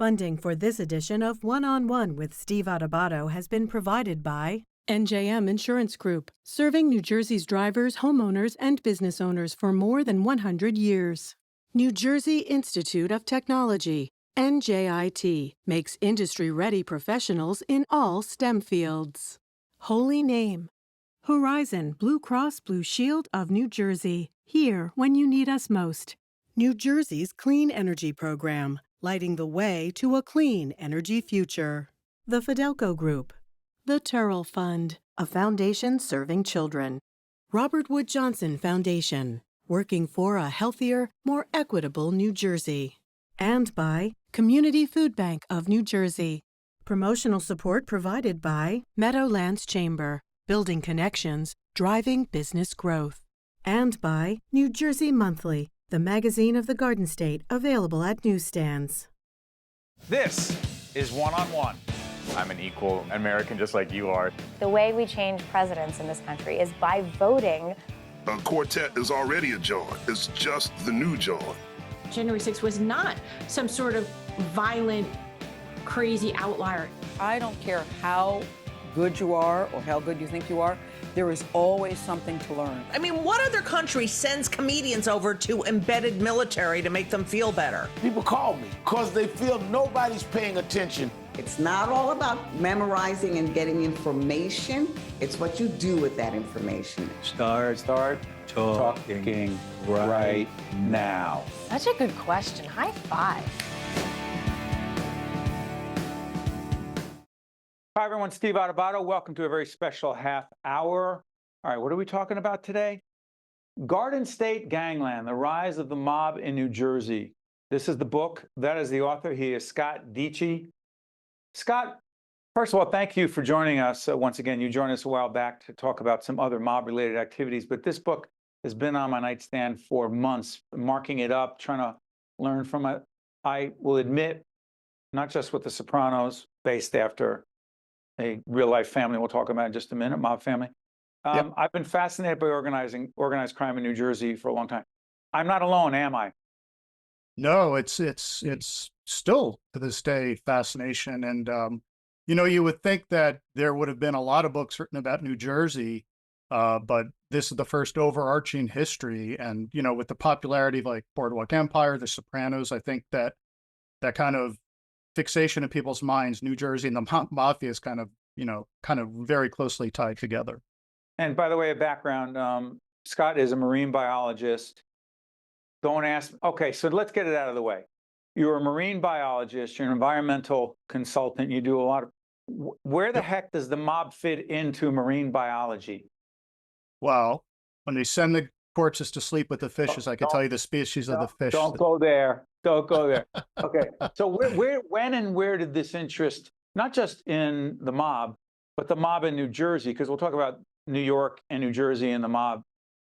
Funding for this edition of One-on-One with Steve Adubato has been provided by NJM Insurance Group, serving New Jersey's drivers, homeowners, and business owners for more than 100 years. New Jersey Institute of Technology, NJIT, makes industry-ready professionals in all STEM fields. Holy Name, Horizon Blue Cross Blue Shield of New Jersey, here when you need us most. New Jersey's Clean Energy Program, lighting the way to a clean energy future. The Fidelco Group. The Turrell Fund, a foundation serving children. Robert Wood Johnson Foundation, working for a healthier, more equitable New Jersey. And by Community Food Bank of New Jersey. Promotional support provided by Meadowlands Chamber, building connections, driving business growth. And by New Jersey Monthly, the magazine of the Garden State, available at newsstands. This is One-on-One. I'm an equal American just like you are. The way we change presidents in this country is by voting. A quartet is already a John. It's just the new John. January 6th was not some sort of violent, crazy outlier. I don't care how good you are or how good you think you are. There is always something to learn. I mean, what other country sends comedians over to embedded military to make them feel better? People call me because they feel nobody's paying attention. It's not all about memorizing and getting information. It's what you do with that information. Start talking right now. Such a good question. High five. Hi, everyone. Steve Adubato. Welcome to a very special half hour. All right, what are we talking about today? Garden State Gangland, the rise of the mob in New Jersey. This is the book. That is the author. He is Scott Deitche. Scott, first of all, thank you for joining us once again. You joined us a while back to talk about some other mob-related activities, but this book has been on my nightstand for months, marking it up, trying to learn from it. I will admit, not just with The Sopranos, based after a real-life family we'll talk about in just a minute, mob family. Yep. I've been fascinated by organized crime in New Jersey for a long time. I'm not alone, am I? No, it's still to this day fascination. And, you would think that there would have been a lot of books written about New Jersey, but this is the first overarching history. And, with the popularity of like Boardwalk Empire, The Sopranos, I think that kind of fixation in people's minds, New Jersey and the mafia is kind of very closely tied together. And by the way, a background, Scott is a marine biologist. Don't ask. Okay, so let's get it out of the way. You're a marine biologist, you're an environmental consultant, you do a lot of, where the heck does the mob fit into marine biology? Well, when they send the corpses to sleep with the fishes, I can tell you the species of the fish. Don't go there. Don't go there. Okay. So when and where did this interest, not just in the mob, but the mob in New Jersey, because we'll talk about New York and New Jersey and the mob,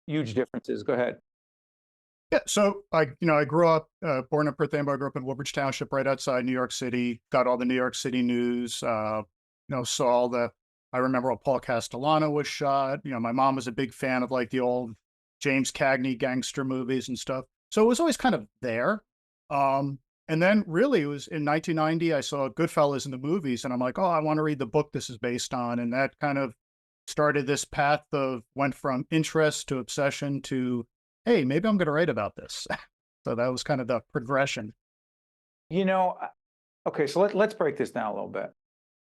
huge differences. Go ahead. Yeah, so I grew up, born in Perth Amboy, I grew up in Woodbridge Township, right outside New York City, got all the New York City news, saw I remember when Paul Castellano was shot. My mom was a big fan of like the old James Cagney gangster movies and stuff. So it was always kind of there. And then really it was in 1990, I saw Goodfellas in the movies and I'm like, oh, I want to read the book this is based on. And that kind of started this path went from interest to obsession to, hey, maybe I'm going to write about this. So that was kind of the progression. Okay, so let's break this down a little bit.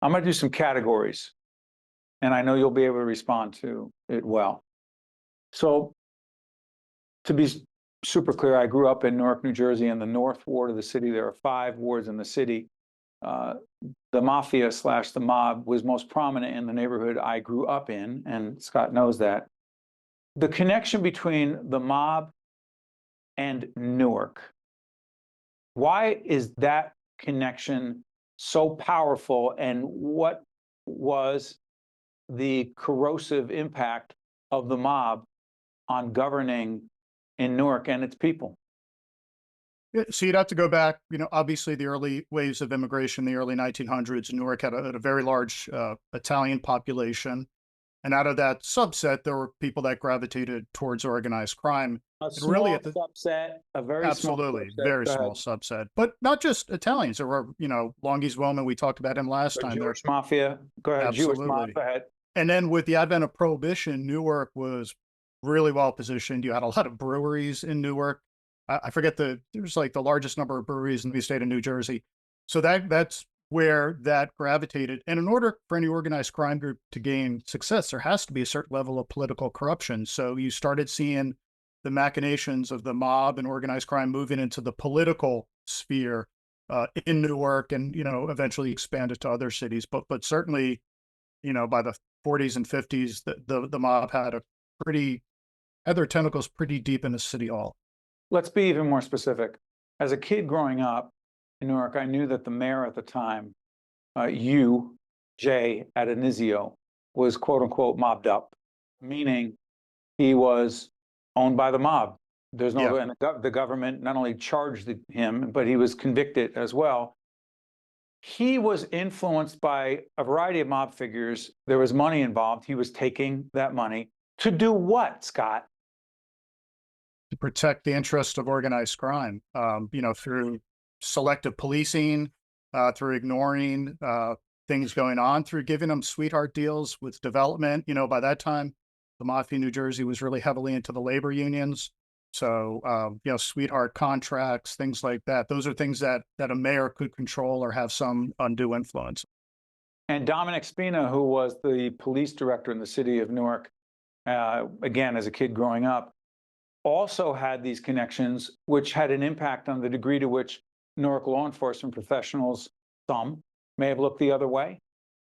I'm going to do some categories, and I know you'll be able to respond to it well. So to be super clear, I grew up in Newark, New Jersey, in the North Ward of the city. There are 5 wards in the city. The mafia / the mob was most prominent in the neighborhood I grew up in, and Scott knows that. The connection between the mob and Newark, why is that connection so powerful, and what was the corrosive impact of the mob on governing in Newark and its people? Yeah, so you'd have to go back, obviously the early waves of immigration, the early 1900s, Newark had a very large Italian population. And out of that subset, there were people that gravitated towards organized crime. A And really small at the subset, a very absolutely small subset. very Go small ahead. subset, but not just Italians. There were, Longhi's Wilman. We talked about him last The time. There, Jewish mafia. Go ahead. Jewish mafia. absolutely. Go ahead. And then with the advent of Prohibition, Newark was really well positioned. You had a lot of breweries in Newark. I forget there's like the largest number of breweries in the state of New Jersey. So that's where that gravitated. And in order for any organized crime group to gain success, there has to be a certain level of political corruption. So you started seeing the machinations of the mob and organized crime moving into the political sphere in Newark, and eventually expanded to other cities. But certainly, by the 40s and 50s, the mob had their tentacles pretty deep in the city hall. Let's be even more specific. As a kid growing up in Newark, I knew that the mayor at the time, Jay Adenizio, was quote unquote mobbed up, meaning he was owned by the mob. There's no, and the government not only charged him, but he was convicted as well. He was influenced by a variety of mob figures. There was money involved. He was taking that money to do what, Scott? To protect the interest of organized crime, through selective policing, through ignoring things going on, through giving them sweetheart deals with development. By that time, the mafia in New Jersey was really heavily into the labor unions. So, sweetheart contracts, things like that. Those are things that a mayor could control or have some undue influence. And Dominic Spina, who was the police director in the city of Newark, again, as a kid growing up, also had these connections, which had an impact on the degree to which Newark law enforcement professionals, some, may have looked the other way.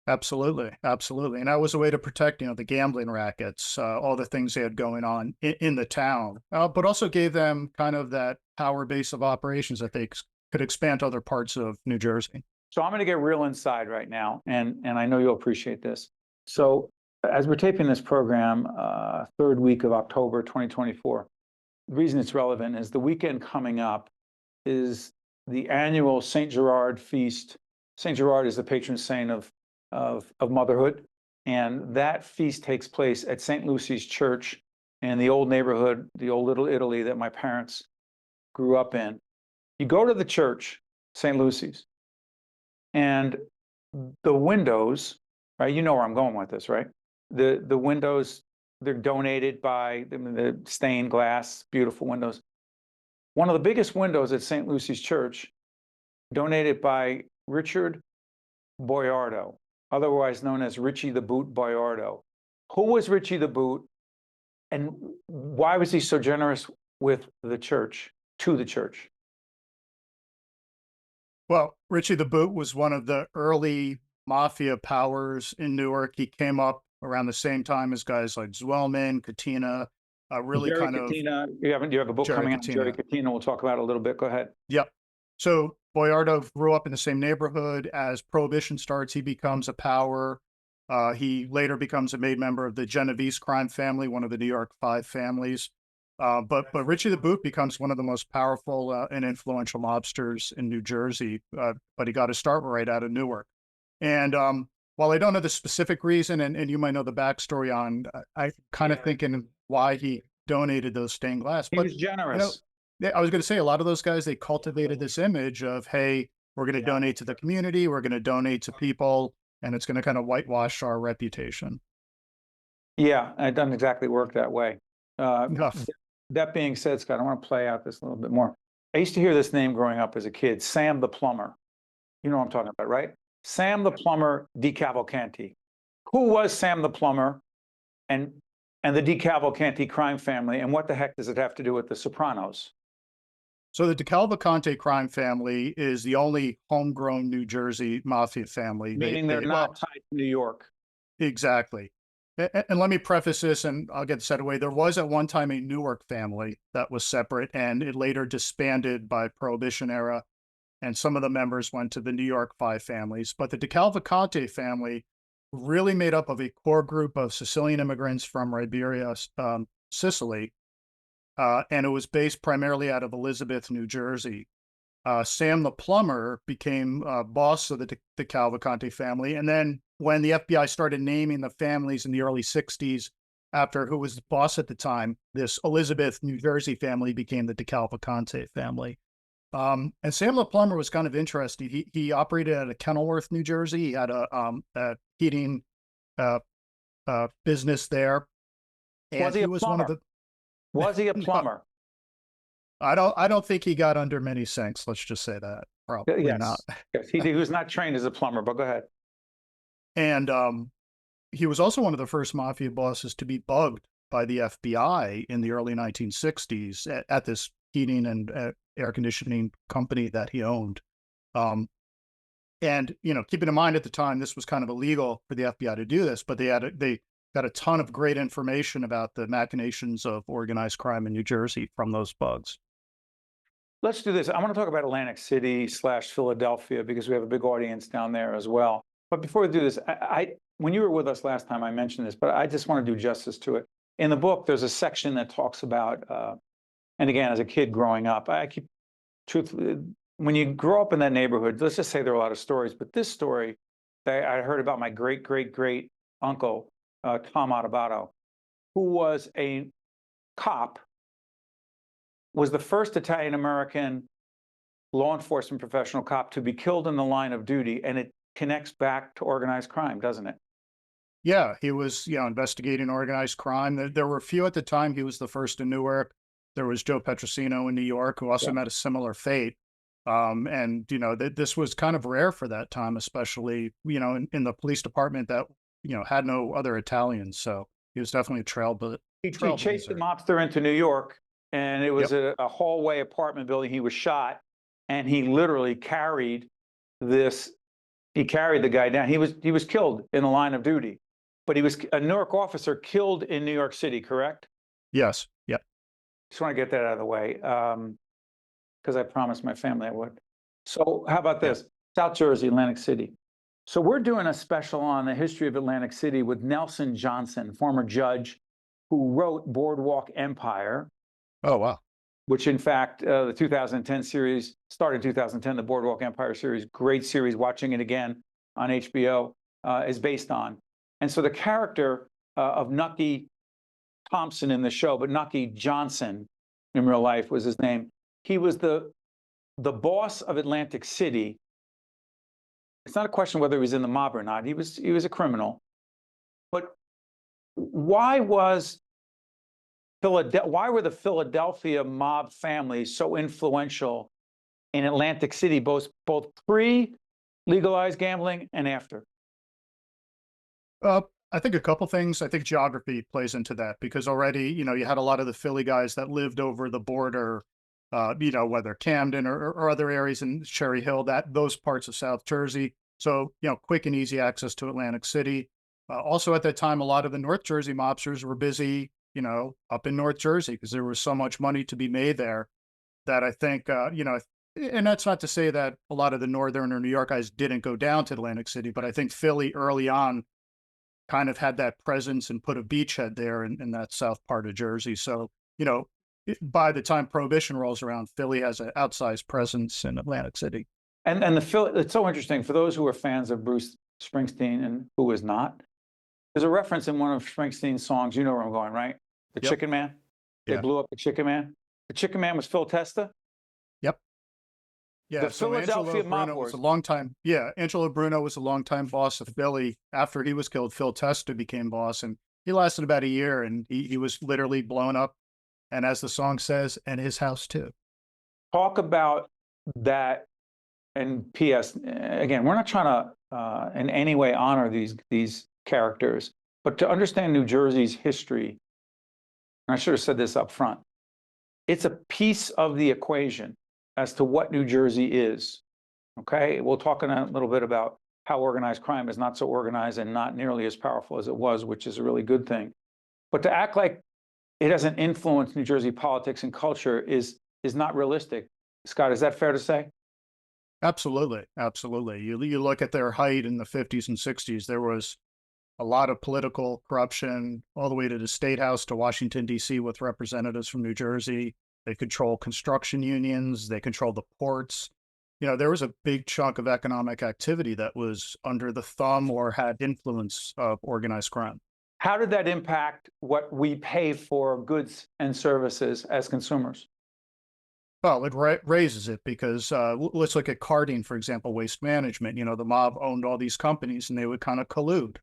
Absolutely. Absolutely. And that was a way to protect, the gambling rackets, all the things they had going on in the town, but also gave them kind of that power base of operations that they could expand to other parts of New Jersey. So I'm going to get real inside right now, and I know you'll appreciate this. So as we're taping this program, third week of October 2024, the reason it's relevant is the weekend coming up is the annual St. Gerard feast. St. Gerard is the patron saint of motherhood, and that feast takes place at St. Lucy's Church in the old neighborhood, the old Little Italy that my parents grew up in. You go to the church, St. Lucy's, and the windows, right? You know where I'm going with this, right? The windows, they're donated by the stained glass, beautiful windows. One of the biggest windows at St. Lucy's Church, donated by Richard Boiardo, otherwise known as Richie the Boot Boiardo. Who was Richie the Boot, and why was he so generous with the church, to the church? Well, Richie the Boot was one of the early mafia powers in Newark. He came up around the same time as guys like Wilman, Cina, really Jerry kind Cina, of. you have a book Jerry coming out, Jerry Cina. Cina. We'll talk about it a little bit. Go ahead. Yep. So Boiardo grew up in the same neighborhood. As Prohibition starts, he becomes a power. He later becomes a made member of the Genovese crime family, one of the New York Five families. But Richie the Boot becomes one of the most powerful and influential mobsters in New Jersey. But he got his start right out of Newark. And while I don't know the specific reason, and you might know the backstory on, I kind of thinking why he donated those stained glass. He was generous. I was going to say a lot of those guys, they cultivated this image of, hey, we're going to donate to the community, we're going to donate to people, and it's going to kind of whitewash our reputation. Yeah, it doesn't exactly work that way. That being said, Scott, I want to play out this a little bit more. I used to hear this name growing up as a kid, Sam the Plumber. You know what I'm talking about, right? Sam the Plumber DeCavalcante. Who was Sam the Plumber and the DeCavalcante crime family, and what the heck does it have to do with the Sopranos? So the DeCavalcante crime family is the only homegrown New Jersey mafia family. Meaning they're not tied to New York. Exactly. And let me preface this, and I'll get this out of the way. There was at one time a Newark family that was separate, and it later disbanded by Prohibition era, and some of the members went to the New York Five families. But the DeCavalcante family really made up of a core group of Sicilian immigrants from Iberia, Sicily, and it was based primarily out of Elizabeth, New Jersey. Sam the Plumber became boss of the DeCavalcante family, and then when the FBI started naming the families in the early 60s after who was the boss at the time, this Elizabeth, New Jersey family became the DeCavalcante family. And Sam LaPlumber was kind of interesting. He operated out of Kenilworth, New Jersey. He had a heating business there. And was he a plumber? Was he a plumber? I don't think he got under many sinks. Let's just say that. Probably not. Yes, he was not trained as a plumber, but go ahead. And he was also one of the first mafia bosses to be bugged by the FBI in the early 1960s at this heating and air conditioning company that he owned. And, keeping in mind at the time, this was kind of illegal for the FBI to do this, but they got a ton of great information about the machinations of organized crime in New Jersey from those bugs. Let's do this. I want to talk about Atlantic City / Philadelphia because we have a big audience down there as well. But before we do this, when you were with us last time, I mentioned this, but I just want to do justice to it. In the book, there's a section that talks about, and again, as a kid growing up, truthfully, when you grow up in that neighborhood, let's just say there are a lot of stories, but this story that I heard about my great uncle, Tom Adubato, who was a cop, was the first Italian-American law enforcement professional cop to be killed in the line of duty. And it connects back to organized crime, doesn't it? Yeah, he was, investigating organized crime. There were a few at the time. He was the first in Newark. There was Joe Petrosino in New York, who also met a similar fate. And, this was kind of rare for that time, especially, in the police department that, had no other Italians. So he was definitely a trailblazer. He chased the mobster into New York, and it was a hallway apartment building. He was shot, and he literally carried the guy down. He was killed in the line of duty, but he was a Newark officer killed in New York City, correct? Yes. Yeah. Just want to get that out of the way because I promised my family I would. So how about this? South Jersey, Atlantic City. So we're doing a special on the history of Atlantic City with Nelson Johnson, former judge who wrote Boardwalk Empire. Oh, wow. Which, in fact, the 2010 series, started in 2010, the Boardwalk Empire series, great series, watching it again on HBO, is based on. And so the character of Nucky Thompson in the show, but Nucky Johnson in real life was his name. He was the boss of Atlantic City. It's not a question whether he was in the mob or not. He was a criminal. But why were the Philadelphia mob families so influential in Atlantic City, both pre-legalized gambling and after? I think a couple things. I think geography plays into that because already, you had a lot of the Philly guys that lived over the border, whether Camden or other areas in Cherry Hill, those parts of South Jersey. So, quick and easy access to Atlantic City. Also at that time, a lot of the North Jersey mobsters were busy, up in North Jersey because there was so much money to be made there that I think, and that's not to say that a lot of the Northern or New York guys didn't go down to Atlantic City, but I think Philly early on kind of had that presence and put a beachhead there in that south part of Jersey. So, by the time Prohibition rolls around, Philly has an outsized presence in Atlantic City. And it's so interesting for those who are fans of Bruce Springsteen and who is not. There's a reference in one of Springsteen's songs. You know where I'm going, right? The Chicken Man. They blew up the Chicken Man. The Chicken Man was Phil Testa. Yep. Yeah. The Philadelphia mob was a long time. Yeah, Angelo Bruno was a longtime boss of Philly. After he was killed, Phil Testa became boss, and he lasted about a year, and he was literally blown up. And as the song says, and his house too. Talk about that. And P.S. Again, we're not trying to in any way honor these characters, but to understand New Jersey's history, and I should have said this up front, it's a piece of the equation as to what New Jersey is. Okay, we'll talk in a little bit about how organized crime is not so organized and not nearly as powerful as it was, which is a really good thing. But to act like it doesn't influence New Jersey politics and culture is not realistic. Scott, is that fair to say? Absolutely. Absolutely. You look at their height in the 50s and 60s, there was a lot of political corruption all the way to the State House to Washington, D.C. with representatives from New Jersey. They control construction unions. They control the ports. There was a big chunk of economic activity that was under the thumb or had influence of organized crime. How did that impact what we pay for goods and services as consumers? Well, it raises it because let's look at carding, for example, waste management. You know, the mob owned all these companies and they would kind of collude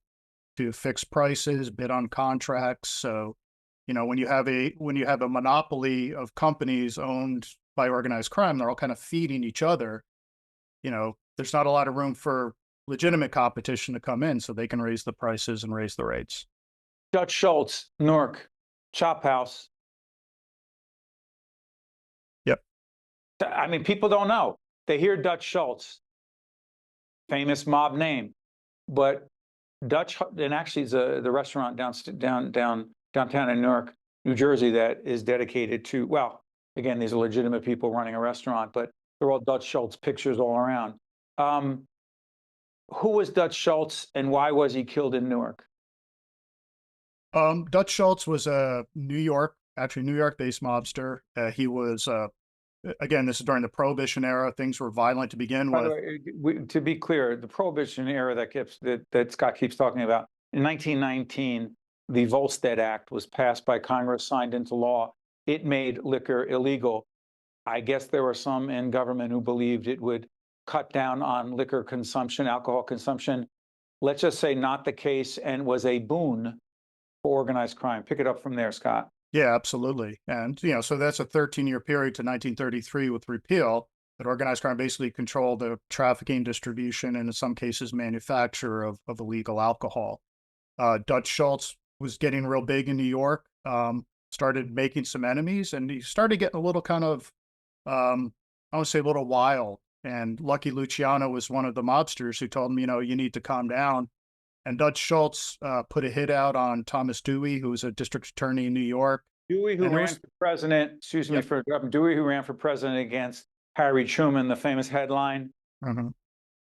to fix prices, bid on contracts. So, you know, when you have a monopoly of companies owned by organized crime, they're all kind of feeding each other. You know, there's not a lot of room for legitimate competition to come in, so they can raise the prices and raise the rates. Dutch Schultz, Newark, Chop House. Yep. I mean, people don't know. They hear Dutch Schultz, famous mob name, but Dutch, and actually it's the restaurant downtown in Newark, New Jersey, that is dedicated to, well, again, these are legitimate people running a restaurant, but they're all Dutch Schultz pictures all around. Who was Dutch Schultz and why was he killed in Newark? Dutch Schultz was a New York-based mobster. He was, again, this is during the Prohibition era. Things were violent to begin By with. the way, to be clear, the Prohibition era that Scott keeps talking about, in 1919, the Volstead Act was passed by Congress, signed into law. It made liquor illegal. I guess there were some in government who believed it would cut down on liquor consumption, alcohol consumption. Let's just say not the case, and was a boon for organized crime. Pick it up from there, Scott. Yeah, absolutely. And, you know, so that's a 13-year period to 1933 with repeal that organized crime basically controlled the trafficking, distribution, and in some cases manufacture of illegal alcohol. Dutch Schultz was getting real big in New York, started making some enemies, and he started getting a little kind of, I want to say a little wild. And Lucky Luciano was one of the mobsters who told him, you know, you need to calm down. And Dutch Schultz put a hit out on Thomas Dewey, who was a district attorney in New York. Dewey, who ran for president, excuse me for interrupting, Dewey, who ran for president against Harry Truman, the famous headline.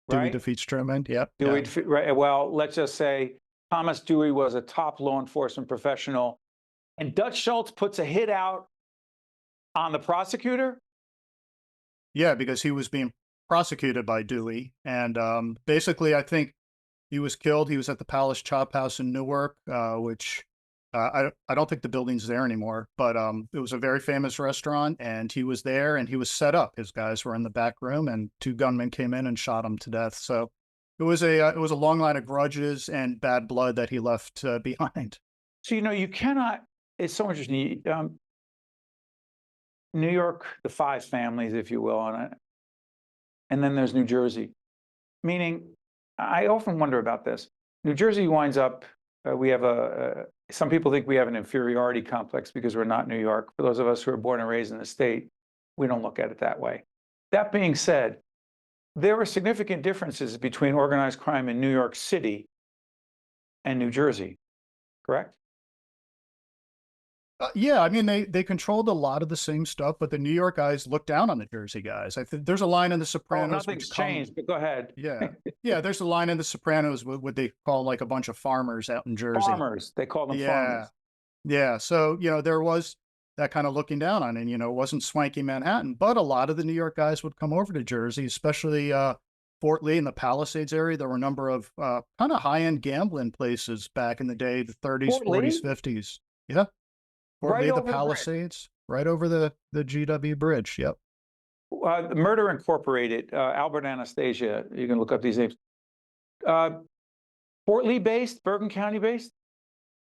Dewey defeats Truman, yep. Dewey, right. Well, let's just say Thomas Dewey was a top law enforcement professional. And Dutch Schultz puts a hit out on the prosecutor? Yeah, because he was being prosecuted by Dewey. And basically, I think he was killed. He was at the Palace Chop House in Newark, which I don't think the building's there anymore, but it was a very famous restaurant, and he was there, and he was set up. His guys were in the back room, and two gunmen came in and shot him to death. So it was a long line of grudges and bad blood that he left behind. So, you know, you cannot, it's so interesting. New York, the five families, if you will, and then there's New Jersey, meaning I often wonder about this. New Jersey winds up, we have some people think we have an inferiority complex because we're not New York. For those of us who are born and raised in the state, we don't look at it that way. That being said, there are significant differences between organized crime in New York City and New Jersey, correct? Yeah, I mean, they controlled a lot of the same stuff, but the New York guys look down on the Jersey guys. I think there's a line in The Sopranos. Nothing's changed, but go ahead. Yeah, there's a line in The Sopranos what they call like a bunch of farmers out in Jersey. Farmers, they call them farmers. Yeah, so, you know, there was that kind of looking down on it. You know, it wasn't swanky Manhattan, but a lot of the New York guys would come over to Jersey, especially Fort Lee and the Palisades area. There were a number of kind of high-end gambling places back in the day, the 30s, 40s, 50s. Yeah. Fort Lee, the Palisades, right over the GW Bridge. Yep. Murder Incorporated, Albert Anastasia. You can look up these names. Fort Lee based, Bergen County based.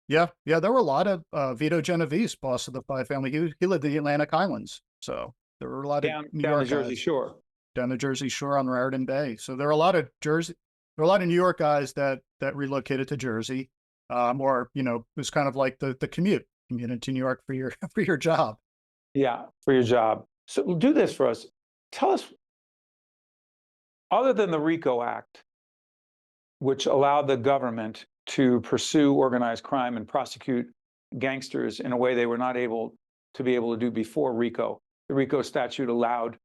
Yeah. There were a lot of Vito Genovese, boss of the five family. He lived in the Atlantic Islands, so there were a lot of New York the Jersey Shore. Down the Jersey Shore on Raritan Bay. So there are a lot of New York guys that relocated to Jersey, or you know, it was kind of like the commute into New York for your job. Yeah, for your job. So do this for us. Tell us, other than the RICO Act, which allowed the government to pursue organized crime and prosecute gangsters in a way they were not able to do before RICO. The RICO statute allowed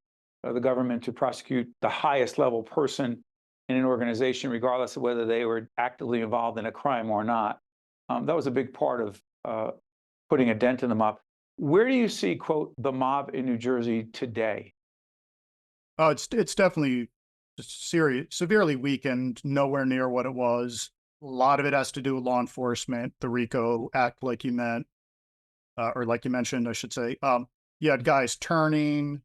the government to prosecute the highest level person in an organization, regardless of whether they were actively involved in a crime or not. That was a big part of putting a dent in the mob. Where do you see, quote, the mob in New Jersey today? Oh, it's definitely severely weakened, nowhere near what it was. lot of it has to do with law enforcement, the RICO Act, like you meant, or like you mentioned, I should say. You had guys turning.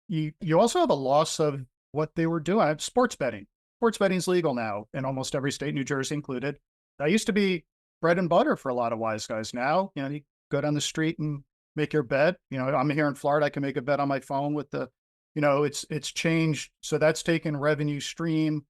You also have a loss of what they were doing. Sports betting. Sports betting is legal now in almost every state, New Jersey included. That used to be bread and butter for a lot of wise guys. Now, you go down the street and make your bet. I'm here in Florida. I can make a bet on my phone with the, it's changed. So that's taken revenue stream.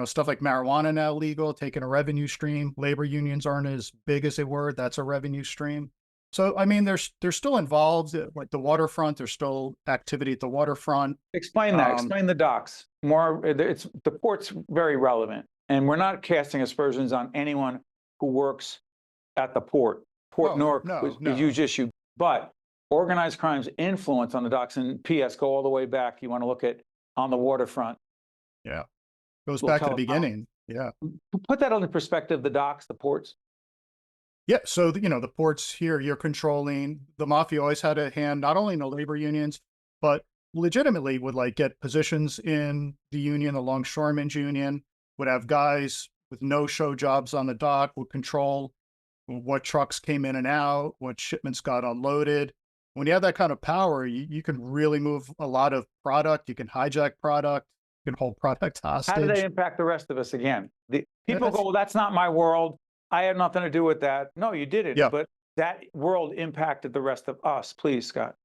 Stuff like marijuana now legal, taking a revenue stream. Labor unions aren't as big as they were. That's a revenue stream. So, I mean, they're still involved, like the waterfront. There's still activity at the waterfront. Explain that. Explain the docks. The port's very relevant, and we're not casting aspersions on anyone who works at the port. Newark is a huge issue, but organized crime's influence on the docks, and P.S. go all the way back. You want to look at on the waterfront. Yeah, goes back to the beginning. Yeah, put that into perspective. The docks, the ports. Yeah, so the ports here, you're controlling. The mafia always had a hand, not only in the labor unions, but legitimately would get positions in the union, the longshoremen's union, would have guys with no-show jobs on the dock, would control what trucks came in and out, what shipments got unloaded. When you have that kind of power, you can really move a lot of product. You can hijack product. You can hold product hostage. How do they impact the rest of us again? People go, well, that's not my world. I had nothing to do with that. No, you didn't. Yeah. But that world impacted the rest of us. Please, Scott.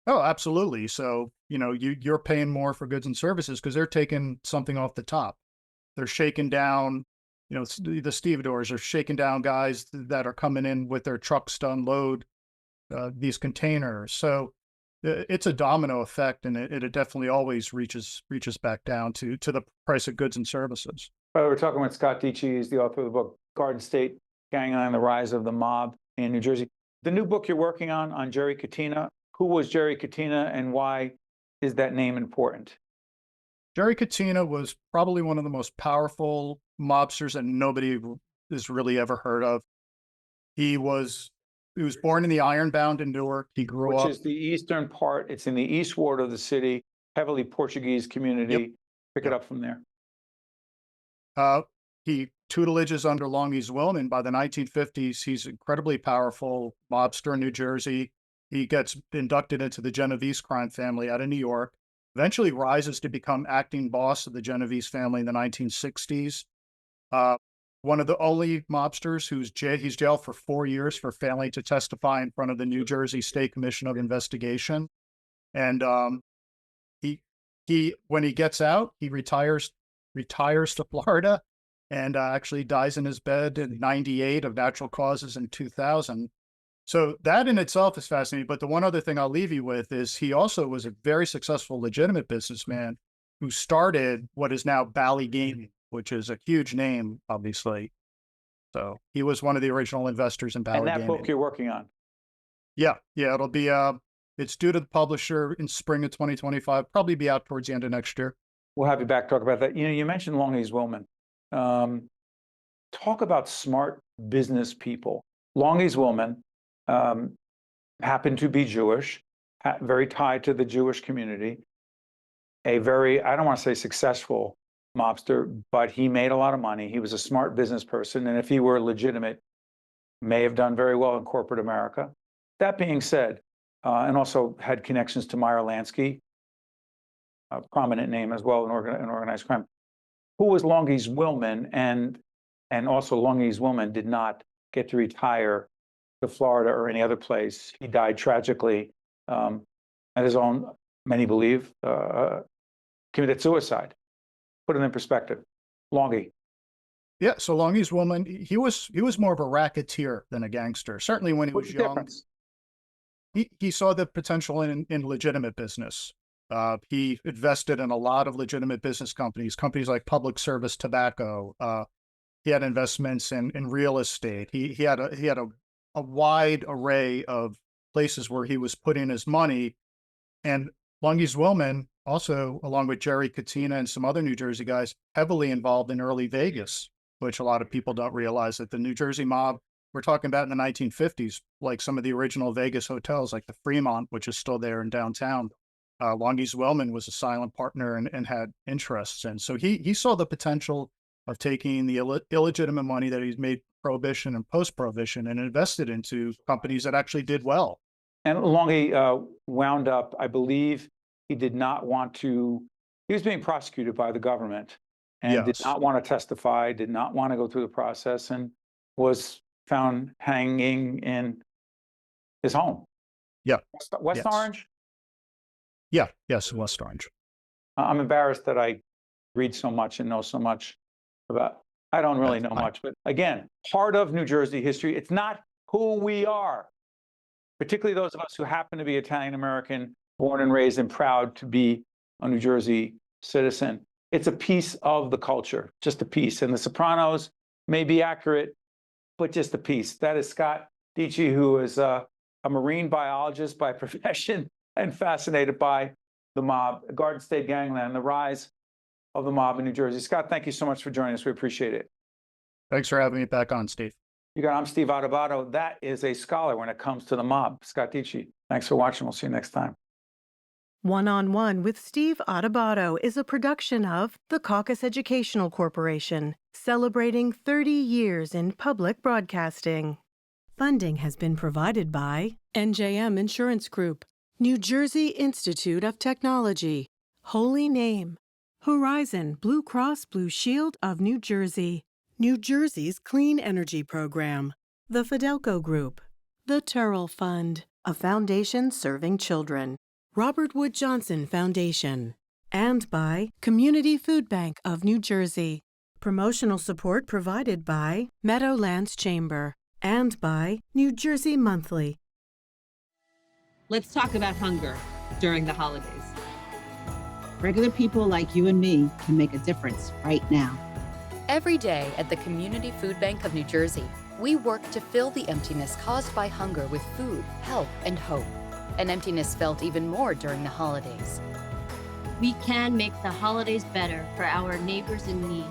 Oh, absolutely. So, you're paying more for goods and services because they're taking something off the top. They're shaking down, the stevedores are shaking down guys that are coming in with their trucks to unload these containers. So it's a domino effect, and it definitely always reaches back down to the price of goods and services. We're talking with Scott Deitche. He's the author of the book, Garden State Gangland, The Rise of the Mob in New Jersey. The new book you're working on Jerry Cina. Who was Jerry Cina, and why is that name important? Jerry Cina was probably one of the most powerful mobsters that nobody has really ever heard of. He was born in the Ironbound in Newark. He grew up. Which is the eastern part. It's in the east ward of the city, heavily Portuguese community. Yep. Pick it up from there. He tutelages under Longies Wilman. By the 1950s, he's an incredibly powerful mobster in New Jersey. He gets inducted into the Genovese crime family out of New York, eventually rises to become acting boss of the Genovese family in the 1960s. One of the only mobsters he's jailed for 4 years for failing to testify in front of the New Jersey State Commission of Investigation. And he when he gets out, he retires to Florida and actually dies in his bed in 98 of natural causes in 2000. So that in itself is fascinating. But the one other thing I'll leave you with is he also was a very successful, legitimate businessman who started what is now Bally Gaming, which is a huge name, obviously. So he was one of the original investors in Bally Gaming. And that book you're working on? Yeah, it'll be, it's due to the publisher in spring of 2025, probably be out towards the end of next year. We'll have you back to talk about that. You mentioned Longies Wilman. Talk about smart business people. Longies Wilman happened to be Jewish, very tied to the Jewish community, a very, I don't want to say successful mobster, but he made a lot of money. He was a smart business person, and if he were legitimate, may have done very well in corporate America. That being said, and also had connections to Meyer Lansky, a prominent name as well in organized crime. Who was Longies Wilman, and also Longies Wilman did not get to retire to Florida or any other place. He died tragically at his own, many believe, committed suicide. Put it in perspective. Longie. Yeah, so Longies Wilman, he was more of a racketeer than a gangster. Certainly when he was young, he saw the potential in legitimate business. He invested in a lot of legitimate business companies like Public Service Tobacco. He had investments in real estate. He had a wide array of places where he was putting his money. And Longies Wilman, also, along with Jerry Cina and some other New Jersey guys, heavily involved in early Vegas, which a lot of people don't realize that the New Jersey mob, we're talking about in the 1950s, like some of the original Vegas hotels, like the Fremont, which is still there in downtown. Longies Wilman was a silent partner and had interests in. So he saw the potential of taking the illegitimate money that he's made Prohibition and post-Prohibition and invested into companies that actually did well. And Longy wound up, I believe he did not want to, he was being prosecuted by the government and did not want to testify, did not want to go through the process, and was found hanging in his home. Yeah. West Orange? Yeah, yes, West Orange. I'm embarrassed that I read so much and know so much about, I don't really know much, but again, part of New Jersey history. It's not who we are, particularly those of us who happen to be Italian American, born and raised and proud to be a New Jersey citizen. It's a piece of the culture, just a piece. And The Sopranos may be accurate, but just a piece. That is Scott Deitche, who is a marine biologist by profession and fascinated by the mob, Garden State Gangland, the rise of the mob in New Jersey. Scott, thank you so much for joining us. We appreciate it. Thanks for having me back on, Steve. I'm Steve Adubato. That is a scholar when it comes to the mob, Scott Deitche. Thanks for watching. We'll see you next time. One-on-One with Steve Adubato is a production of the Caucus Educational Corporation, celebrating 30 years in public broadcasting. Funding has been provided by NJM Insurance Group, New Jersey Institute of Technology, Holy Name, Horizon Blue Cross Blue Shield of New Jersey, New Jersey's Clean Energy Program, the Fidelco Group, the Turrell Fund, a foundation serving children, Robert Wood Johnson Foundation, and by Community Food Bank of New Jersey. Promotional support provided by Meadowlands Chamber and by New Jersey Monthly. Let's talk about hunger during the holidays. Regular people like you and me can make a difference right now. Every day at the Community Food Bank of New Jersey, we work to fill the emptiness caused by hunger with food, help, and hope. An emptiness felt even more during the holidays. We can make the holidays better for our neighbors in need.